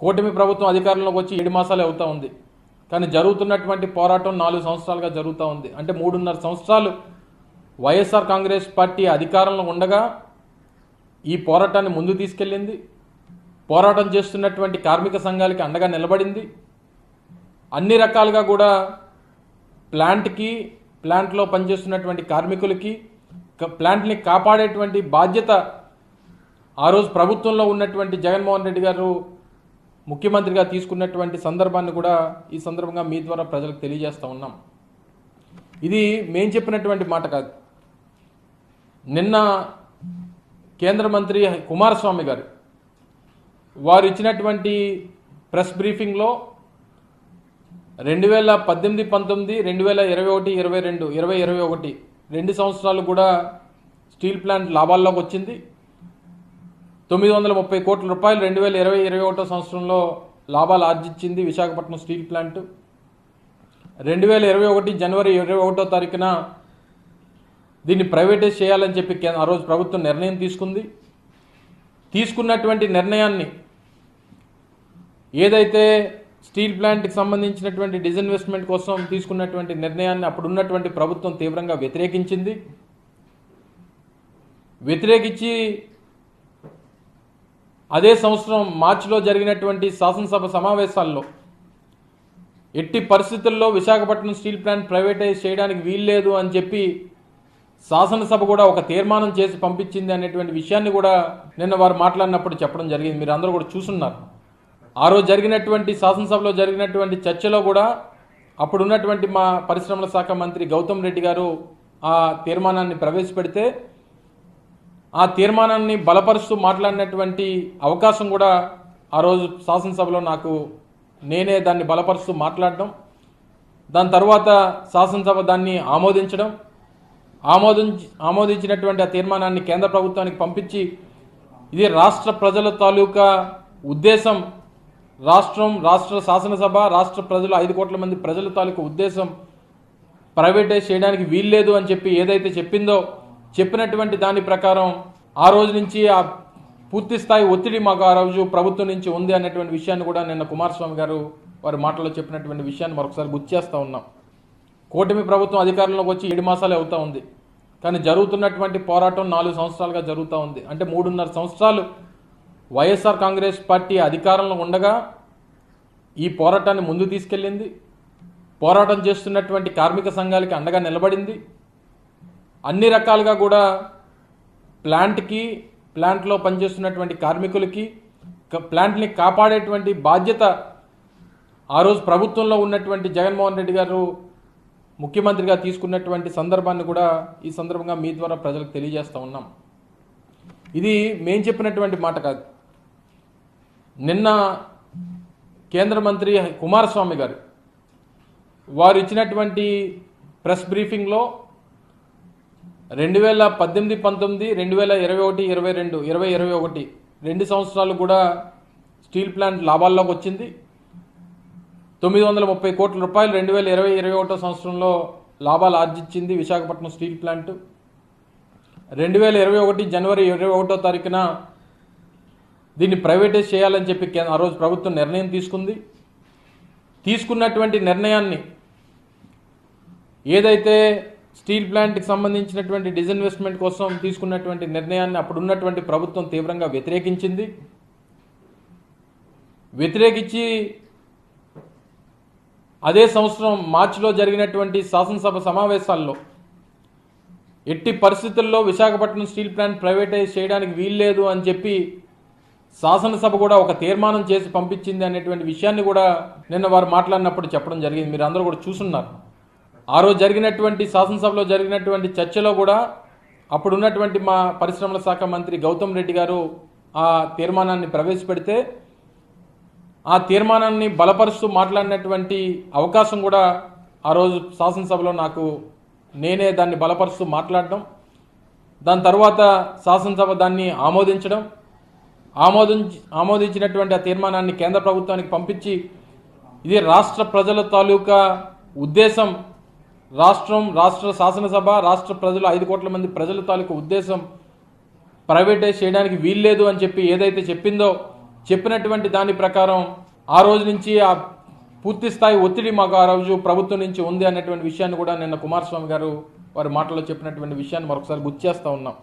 కూటమి ప్రభుత్వం అధికారంలోకి వచ్చి 7 మాసాలే అవుతా ఉంది. కానీ జరుగుతున్నటువంటి పోరాటం 4 సంవత్సరాలుగా జరుగుతూ ఉంది. అంటే 3.5 సంవత్సరాలు వైఎస్ఆర్ కాంగ్రెస్ పార్టీ అధికారంలో ఉండగా ఈ పోరాటాన్ని ముందు తీసుకెళ్ళింది. పోరాటం చేస్తున్నటువంటి కార్మిక సంఘాలకి అండగా నిలబడింది. అన్ని రకాలుగా కూడా ప్లాంట్లో పనిచేస్తున్నటువంటి కార్మికులకి ప్లాంట్ని కాపాడేటువంటి బాధ్యత ఆ రోజు ప్రభుత్వంలో ఉన్నటువంటి జగన్మోహన్ రెడ్డి గారు ముఖ్యమంత్రిగా తీసుకున్నటువంటి సందర్భాన్ని కూడా ఈ సందర్భంగా మీ ద్వారా ప్రజలకు తెలియజేస్తూ ఉన్నాం. ఇది మేం చెప్పినటువంటి మాట కాదు. నిన్న కేంద్ర మంత్రి కుమారస్వామి గారు వారు ఇచ్చినటువంటి ప్రెస్ బ్రీఫింగ్లో 2018, 19, 2021, 22, 2021 2 సంవత్సరాలు కూడా స్టీల్ ప్లాంట్ లాభాల్లోకి వచ్చింది. 930 కోట్ల రూపాయలు 2020, 2021 సంవత్సరంలో లాభాలు ఆర్జించింది విశాఖపట్నం స్టీల్ ప్లాంట్. 2021 జనవరి 21వ తారీఖున దీన్ని ప్రైవేటైజ్ చేయాలని చెప్పి ఆ రోజు ప్రభుత్వం నిర్ణయం తీసుకుంది. తీసుకున్నటువంటి నిర్ణయాన్ని ఏదైతే స్టీల్ ప్లాంట్కి సంబంధించినటువంటి డిజిన్వెస్ట్మెంట్ కోసం తీసుకున్నటువంటి నిర్ణయాన్ని అప్పుడున్నటువంటి ప్రభుత్వం తీవ్రంగా వ్యతిరేకించింది. వ్యతిరేకించి అదే సంవత్సరం మార్చిలో జరిగినటువంటి శాసనసభ సమావేశాల్లో ఎట్టి పరిస్థితుల్లో విశాఖపట్నం స్టీల్ ప్లాంట్ ప్రైవేటైజ్ చేయడానికి వీల్లేదు అని చెప్పి శాసనసభ కూడా ఒక తీర్మానం చేసి పంపించింది అనేటువంటి విషయాన్ని కూడా నిన్న వారు మాట్లాడినప్పుడు చెప్పడం జరిగింది. మీరు అందరూ కూడా చూస్తున్నారు. ఆ రోజు జరిగినటువంటి శాసనసభలో జరిగినటువంటి చర్చలో కూడా అప్పుడున్నటువంటి మా పరిశ్రమల శాఖ మంత్రి గౌతమ్ రెడ్డి గారు ఆ తీర్మానాన్ని ప్రవేశపెడితే ఆ తీర్మానాన్ని బలపరుస్తూ మాట్లాడినటువంటి అవకాశం కూడా ఆ రోజు శాసనసభలో నేనే దాన్ని బలపరుస్తూ మాట్లాడడం, దాని తర్వాత శాసనసభ దాన్ని ఆమోదించినటువంటి ఆ తీర్మానాన్ని కేంద్ర ప్రభుత్వానికి పంపించి ఇది రాష్ట్ర ప్రజల తాలూకా ఉద్దేశం, రాష్ట్ర శాసనసభ రాష్ట్ర ప్రజలు 5 కోట్ల మంది ప్రజల తాలూకా ఉద్దేశం ప్రైవేటైజ్ చేయడానికి వీల్లేదు అని చెప్పి ఏదైతే చెప్పినటువంటి దాని ప్రకారం ఆ రోజు నుంచి ఆ పూర్తి స్థాయి ఒత్తిడి మాకు ఆ రోజు ప్రభుత్వం నుంచి ఉంది అనేటువంటి విషయాన్ని కూడా నిన్న కుమారస్వామి గారు వారి మాటల్లో చెప్పినటువంటి విషయాన్ని మరొకసారి గుర్తు చేస్తూ ఉన్నాం. కూటమి ప్రభుత్వం అధికారంలోకి వచ్చి 7 మాసాలే అవుతా ఉంది. కానీ జరుగుతున్నటువంటి పోరాటం 4 సంవత్సరాలుగా జరుగుతూ ఉంది. అంటే 3.5 సంవత్సరాలు వైఎస్ఆర్ కాంగ్రెస్ పార్టీ అధికారంలో ఉండగా ఈ పోరాటాన్ని ముందు తీసుకెళ్ళింది. పోరాటం చేస్తున్నటువంటి కార్మిక సంఘాలకి అండగా నిలబడింది. అన్ని రకాలుగా కూడా ప్లాంట్లో పనిచేస్తున్నటువంటి కార్మికులకి ప్లాంట్ని కాపాడేటువంటి బాధ్యత ఆ రోజు ప్రభుత్వంలో ఉన్నటువంటి జగన్మోహన్ రెడ్డి గారు ముఖ్యమంత్రిగా తీసుకున్నటువంటి సందర్భాన్ని కూడా ఈ సందర్భంగా మీ ద్వారా ప్రజలకు తెలియజేస్తూ ఉన్నాం. ఇది మేం చెప్పినటువంటి మాట కాదు. నిన్న కేంద్ర మంత్రి కుమారస్వామి గారు వారు ఇచ్చినటువంటి ప్రెస్ బ్రీఫింగ్లో 2018, 19, 2021, 22, 2021 2 సంవత్సరాలు కూడా స్టీల్ ప్లాంట్ లాభాల్లోకి వచ్చింది. 930 కోట్ల రూపాయలు 2020, 2021 సంవత్సరంలో లాభాలు ఆర్జించింది విశాఖపట్నం స్టీల్ ప్లాంట్. 2021 జనవరి 21వ తారీఖున దీన్ని ప్రైవేటైజ్ చేయాలని చెప్పి ఆ రోజు ప్రభుత్వం నిర్ణయం తీసుకుంది. తీసుకున్నటువంటి నిర్ణయాన్ని ఏదైతే స్టీల్ ప్లాంట్కి సంబంధించినటువంటి డిజిన్వెస్ట్మెంట్ కోసం తీసుకున్నటువంటి నిర్ణయాన్ని అప్పుడున్నటువంటి ప్రభుత్వం తీవ్రంగా వ్యతిరేకించింది. వ్యతిరేకించి అదే సంవత్సరం మార్చిలో జరిగినటువంటి శాసనసభ సమావేశాల్లో ఎట్టి పరిస్థితుల్లో విశాఖపట్నం స్టీల్ ప్లాంట్ ప్రైవేటైజ్ చేయడానికి వీల్లేదు అని చెప్పి శాసనసభ కూడా ఒక తీర్మానం చేసి పంపించింది అనేటువంటి విషయాన్ని కూడా నిన్న వారు మాట్లాడినప్పుడు చెప్పడం జరిగింది. మీరు అందరూ కూడా చూస్తున్నారు. ఆ రోజు జరిగినటువంటి శాసనసభలో జరిగినటువంటి చర్చలో కూడా అప్పుడున్నటువంటి మా పరిశ్రమల శాఖ మంత్రి గౌతమ్ రెడ్డి గారు ఆ తీర్మానాన్ని ప్రవేశపెడితే ఆ తీర్మానాన్ని బలపరుస్తూ మాట్లాడినటువంటి అవకాశం కూడా ఆ రోజు శాసనసభలో నేనే దాన్ని బలపరుస్తూ మాట్లాడడం, దాని తర్వాత శాసనసభ దాన్ని ఆమోదించినటువంటి ఆ తీర్మానాన్ని కేంద్ర ప్రభుత్వానికి పంపించి ఇది రాష్ట్ర ప్రజల తాలూకా ఉద్దేశం, రాష్ట్ర శాసనసభ రాష్ట్ర ప్రజలు 5 కోట్ల మంది ప్రజల తాలూకా ఉద్దేశం ప్రైవేటైజ్ చేయడానికి వీల్లేదు అని చెప్పి ఏదైతే చెప్పినటువంటి దాని ప్రకారం ఆ రోజు నుంచి ఆ పూర్తి స్థాయి ఒత్తిడి మాకు ఆ రోజు ప్రభుత్వం నుంచి ఉంది అన్నటువంటి విషయాన్ని కూడా నిన్న కుమారస్వామి గారు వారి మాటల్లో చెప్పినటువంటి విషయాన్ని మరొకసారి గుర్తు చేస్తూ ఉన్నాం.